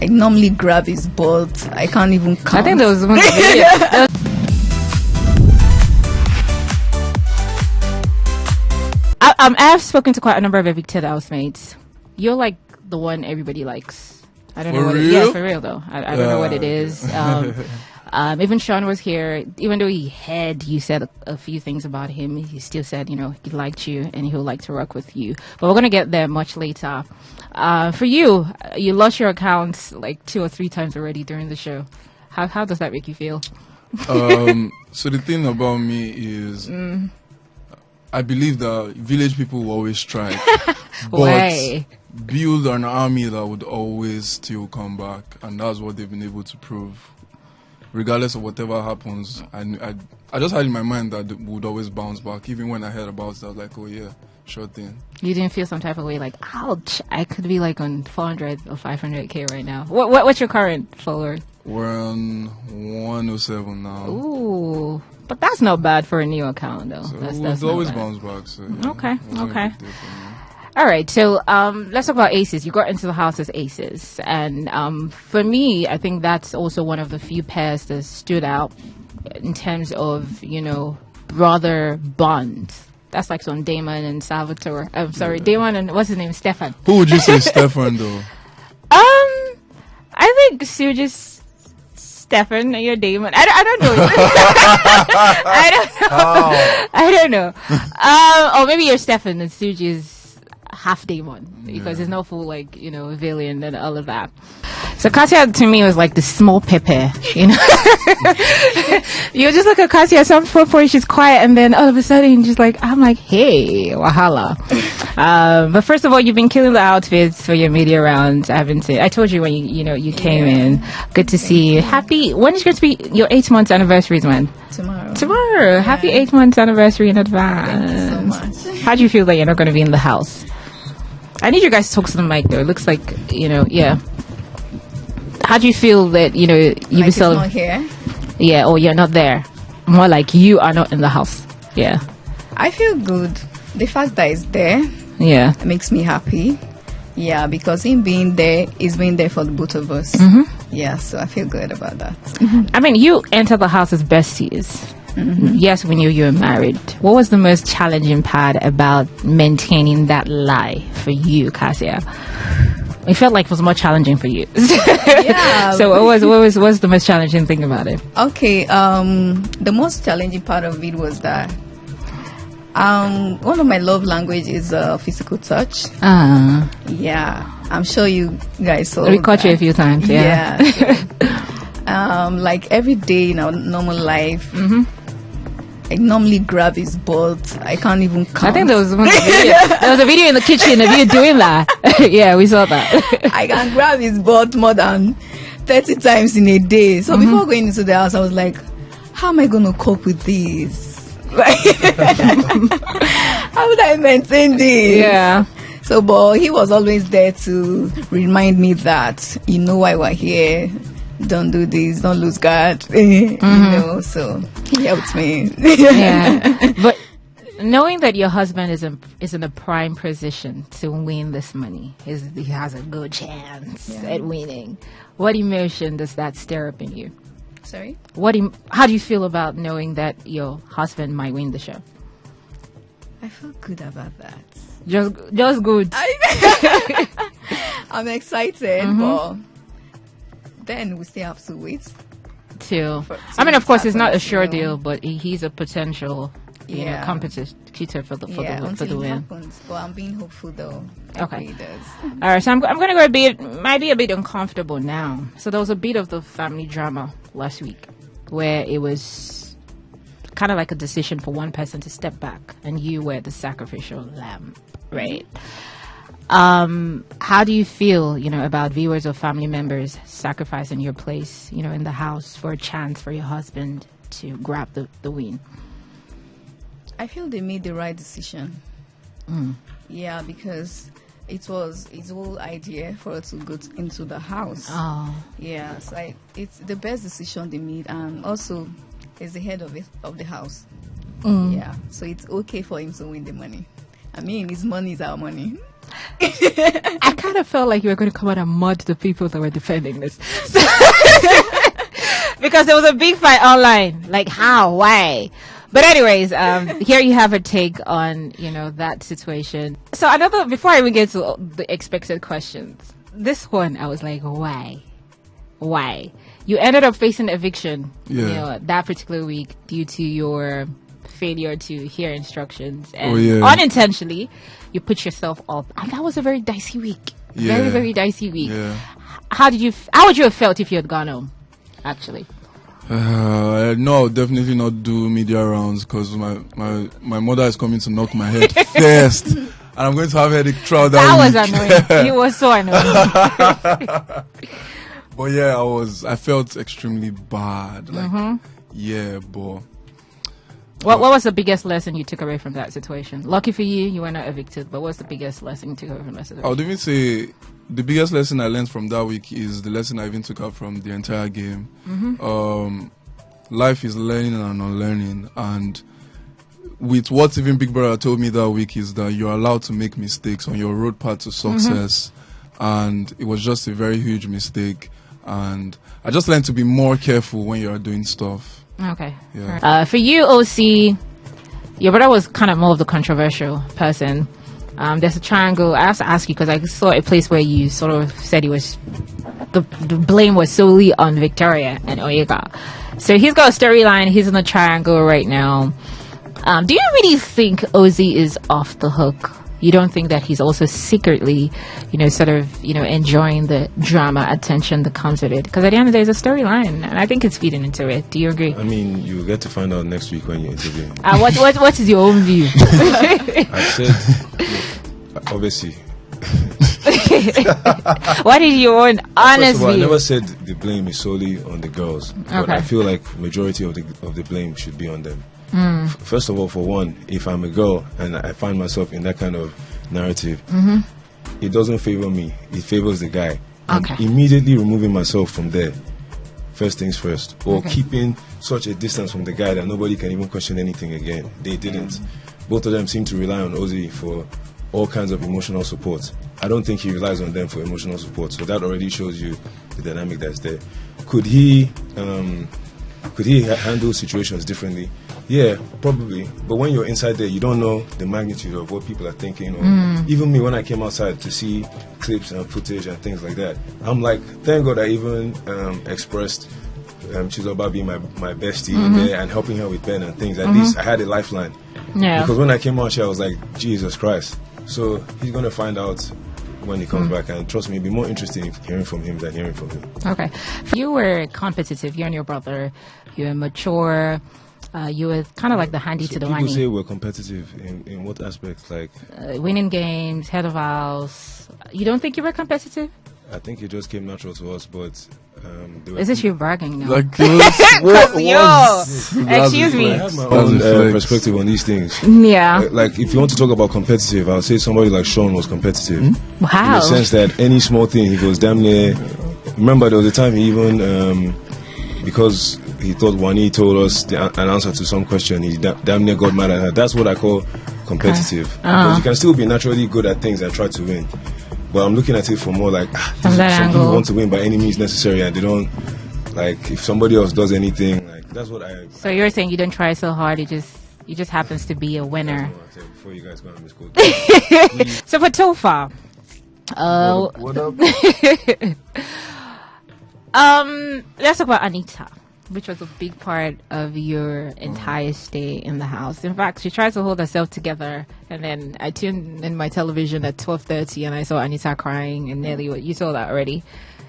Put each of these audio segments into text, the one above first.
I normally grab his butt. I can't even count. I think there was one video. I've spoken to quite a number of evicted housemates. You're like the one everybody likes. I don't know what real? Yeah, for real though. I don't know what it is. Even Sean was here. Even though he had, you said a few things about him, he still said, he liked you and he would like to work with you. But we're going to get there much later. For you, you lost your accounts like 2 or 3 times already during the show. How does that make you feel? So the thing about me is, I believe that village people will always strike, but Why? build an army that would always still come back, and that's what they've been able to prove. Regardless of whatever happens, I just had in my mind that it would always bounce back. Even when I heard about it, I was like, oh yeah, sure thing. You didn't feel some type of way like, ouch, I could be like on 400 or 500K right now. What's your current follower? We're on 107 now. Ooh, but that's not bad for a new account though. So That's it not always bad. bounce back. So yeah, Okay, it wasn't a okay. big deal for me. All right, so let's talk about aces. You got into the house as aces, and for me, I think that's also one of the few pairs that stood out in terms of brother bond. That's like some Damon and Salvatore. I'm sorry, Damon and what's his name, Stefan. Who would you say Stefan though? I think Suge's Stefan and you're Damon. I don't know. I don't know. Or maybe you're Stefan and Suge is half Damon because it's not full Valiant and all of that. So Kassia to me was like the small pepper, You just look at Kassia, some point she's quiet, and then all of a sudden just like I'm like, hey, wahala. But first of all, you've been killing the outfits for your media rounds. I told you when you came in. Good to see you. Happy. When is going to be your 8 months anniversary? When? Tomorrow. Yeah. Happy 8 months anniversary in advance. Thank you so much. How do you feel that you're not going to be in the house? I need you guys to talk to the mic though. It looks like yeah. How do you feel that you like be selling? Not here. Yeah, or you're not there. More like you are not in the house. Yeah. I feel good. The fact that it's there, Yeah. makes me happy. Yeah, because him being there is being there for the both of us. Yeah, so I feel good about that. I mean, you entered the house as besties. Yes, we knew you were married. What was the most challenging part about maintaining that lie for you, Kassia? It felt like it was more challenging for you. Yeah. So what was the most challenging thing about it? Okay, the most challenging part of it was that one of my love language is physical touch. Yeah, I'm sure you guys saw. We caught you a few times. Yeah. Like every day in our normal life, I normally grab his butt. I can't even count. I think there was one video. There was a video in the kitchen of you doing that. Yeah, we saw that. I can grab his butt more than 30 times in a day. So before going into the house, I was like, how am I going to cope with this? Like, how would I maintain this? Yeah. So, but he was always there to remind me that, why we're here. Don't do this, don't lose guard. So he helped me. Yeah. But knowing that your husband is in a prime position to win this money, he has a good chance at winning. What emotion does that stir up in you? Sorry? How do you feel about knowing that your husband might win the show? I feel good about that. Just good. I'm excited, but then we still have to wait. I mean, of course, it's not a sure deal, but he's a potential, competitor for the win. Happens, but I'm being hopeful though. Okay. It does. All right, so I'm going to go might be a bit uncomfortable now. So there was a bit of the family drama last week where it was kind of like a decision for one person to step back, and you were the sacrificial lamb, right? How do you feel, about viewers or family members sacrificing your place, in the house for a chance for your husband to grab the win? I feel they made the right decision. Yeah, because it was his whole idea for us to go into the house. Oh. Yeah, so it's the best decision they made, and also he's the head of the house. Yeah, so it's okay for him to win the money. I mean, his money is our money. I kind of felt like you were going to come out and mud the people that were defending this. Because there was a big fight online. Like, how? Why? But anyways, here you have a take on, that situation. So before I even get to the expected questions, this one, I was like, why? Why? You ended up facing eviction, that particular week due to your failure to hear instructions. And unintentionally, you put yourself up. And that was a very dicey week. Very, very dicey week. Yeah. How would you have felt if you had gone home, actually? No, I'll definitely not do media rounds because my mother is coming to knock my head first. And I'm going to have headache throughout that was week. Annoying. It was so annoying. But yeah, I felt extremely bad. Like, but... What was the biggest lesson you took away from that situation? Lucky for you, you were not evicted, but what's the biggest lesson you took away from that situation? I would even say the biggest lesson I learned from that week is the lesson I even took out from the entire game. Life is learning and unlearning, and with what even Big Brother told me that week is that you're allowed to make mistakes on your road path to success, and it was just a very huge mistake, and I just learned to be more careful when you're doing stuff. Okay. Yeah. For you, Ocee, your brother was kind of more of the controversial person. There's a triangle. I have to ask you because I saw a place where you sort of said it was the blame was solely on Victoria and Onyeka. So he's got a storyline. He's in the triangle right now. Do you really think Ozee is off the hook? You don't think that he's also secretly, enjoying the drama, attention that comes with it? Because at the end of the day, it's a storyline, and I think it's feeding into it. Do you agree? I mean, you get to find out next week when you interview. What is your own view? I said, obviously. What is your own honest First of all, I view? never said the blame is solely on the girls, but Okay. I feel like majority of the blame should be on them. First of all, for one, if I'm a girl and I find myself in that kind of narrative, it doesn't favor me. It favors the guy. Okay. I'm immediately removing myself from there. First things first. Or keeping such a distance from the guy that nobody can even question anything again. They didn't. Both of them seem to rely on Ozee for all kinds of emotional support. I don't think he relies on them for emotional support. So that already shows you the dynamic that's there. Could he handle situations differently? Yeah, probably. But when you're inside there, you don't know the magnitude of what people are thinking. Or even me, when I came outside to see clips and footage and things like that, I'm like, thank God I even expressed Chizoba being my bestie in there and helping her with Ben and things. At least I had a lifeline. Yeah. Because when I came out here, I was like, Jesus Christ. So he's going to find out when he comes back, and trust me, it'd be more interesting hearing from him than hearing from me. Okay. You were competitive. You and your brother. You were mature. You were kind of like the handy So to the people money. say we're competitive in what aspects? Like, Winning games, head of house. You don't think you were competitive? I think it just came natural to us, but there were Is this you bragging now? Like, Excuse me. I have my own perspective on these things. Yeah. Like, if you want to talk about competitive, I would say somebody like Sean was competitive. In How? the sense that any small thing, he goes damn near. Remember, there was a time he even, because he thought Wani told us an answer to some question, he damn near got mad at her. That's what I call competitive. Because you can still be naturally good at things and try to win. But I'm looking at it from more like, From that some angle. people want to win by any means necessary, and they don't, like, if somebody else does anything, like, that's what I... So you're saying you didn't try so hard, it just happens to be a winner. Before you guys go and misquote. So for Topher, what up? let's talk about Anita, which was a big part of your entire stay in the house. In fact, she tried to hold herself together, and then I tuned in my television at 12:30 and I saw Anita crying, and Nelly, you saw that already.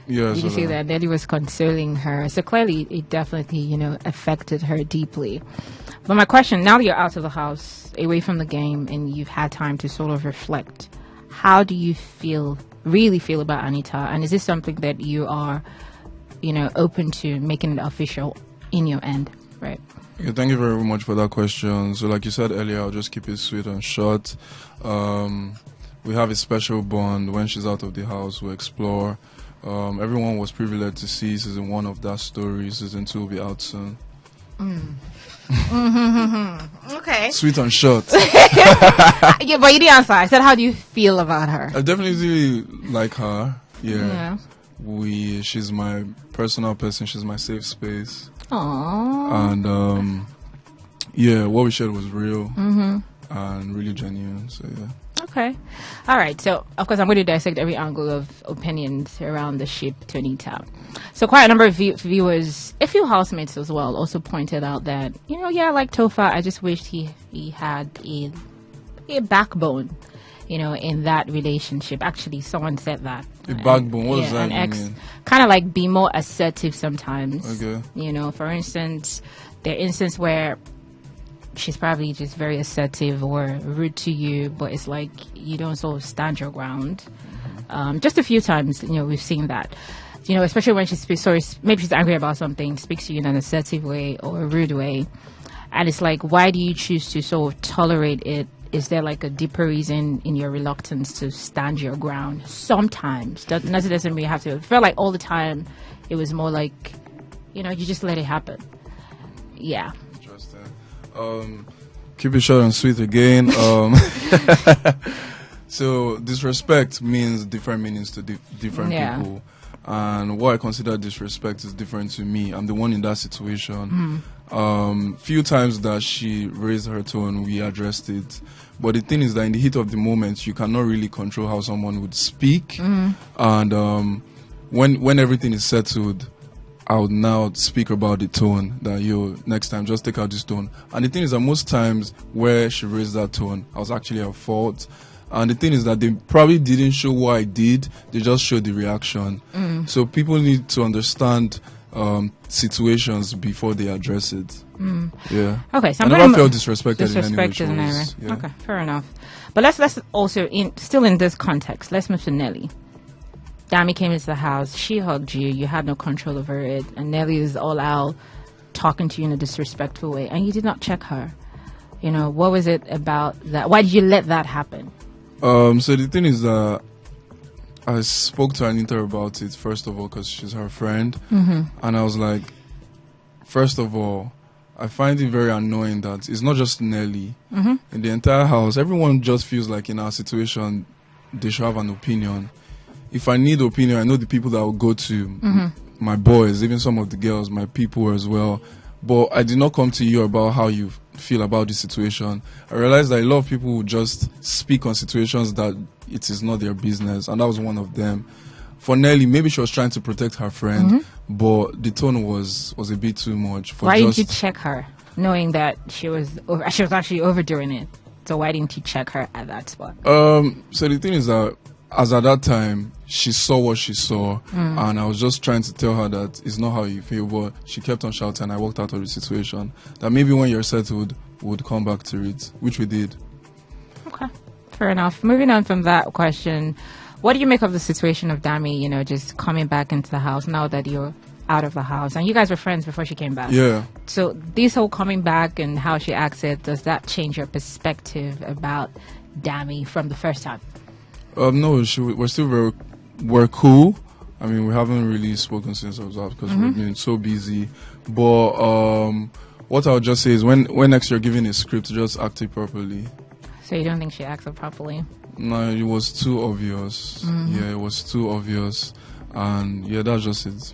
Yeah, Did you see that? Nelly was consoling her. So clearly it definitely, affected her deeply. But my question, now that you're out of the house, away from the game, and you've had time to sort of reflect, how do you really feel about Anita? And is this something that you are, open to making it official in your end? Right. Yeah, thank you very much for that question. So like you said earlier, I'll just keep it sweet and short. We have a special bond. When she's out of the house, we explore. Everyone was privileged to see season 1 of that story. Season 2 will be out soon. Okay. Sweet and short. Yeah, but you didn't answer. I said, how do you feel about her? I definitely like her. Yeah. She's my personal person. She's my safe space. Aww. And what we shared was real and really genuine. So yeah. Okay. All right. So, of course, I'm going to dissect every angle of opinions around the ship to Anita. So, quite a number of viewers, a few housemates as well, also pointed out that, like Topher, I just wished he had a backbone, in that relationship. Actually, someone said that. A backbone? What does that mean? Kind of like be more assertive sometimes. Okay. For instance, there are instances where she's probably just very assertive or rude to you, but it's like you don't sort of stand your ground. Just a few times, we've seen that. Especially when she speaks, maybe she's angry about something, speaks to you in an assertive way or a rude way. And it's like, why do you choose to sort of tolerate it? Is there like a deeper reason in your reluctance to stand your ground? Sometimes. Doesn't mean you have to. I feel like all the time it was more like, you just let it happen. Yeah. Keep it short and sweet again. So disrespect means different meanings to different people, and what I consider disrespect is different to me. I'm the one in that situation. Few times that she raised her tone, we addressed it, but the thing is that in the heat of the moment, you cannot really control how someone would speak, and when everything is settled, I would now speak about the tone that next time just take out this tone. And the thing is that most times where she raised that tone, I was actually at fault. And the thing is that they probably didn't show what I did, they just showed the reaction. So people need to understand situations before they address it. Yeah. Okay, so I never felt disrespected in any way. Yeah. Okay, fair enough. But let's also still in this context, let's move to Nelly. Dami came into the house, she hugged you, you had no control over it, and Nelly is all out talking to you in a disrespectful way, and you did not check her. What was it about that? Why did you let that happen? So the thing is that I spoke to Anita about it, first of all, because she's her friend, and I was like, first of all, I find it very annoying that it's not just Nelly. In the entire house, everyone just feels like in our situation, they should have an opinion. If I need opinion, I know the people that will go to, my boys, even some of the girls, my people as well. But I did not come to you about how you feel about this situation. I realized that a lot of people would just speak on situations that it is not their business, and that was one of them. For Nelly, maybe she was trying to protect her friend, but the tone was a bit too much. Why didn't you check her, knowing that she was actually overdoing it? So why didn't you check her at that spot? So the thing is that, as at that time, she saw what she saw, and I was just trying to tell her that it's not how you feel, but she kept on shouting, and I walked out of the situation. That maybe when you're settled, we'd come back to it, which we did. Okay, fair enough. Moving on from that question, what do you make of the situation of Dami, just coming back into the house now that you're out of the house? And you guys were friends before she came back. Yeah. So this whole coming back and how she acted, does that change your perspective about Dami from the first time? No, we're still we're cool. I mean, we haven't really spoken since I was out because we've been so busy. But what I would just say is when next you're giving a script, just act it properly. So you don't think she acted properly? No, it was too obvious. Yeah, it was too obvious. And yeah, that's just it.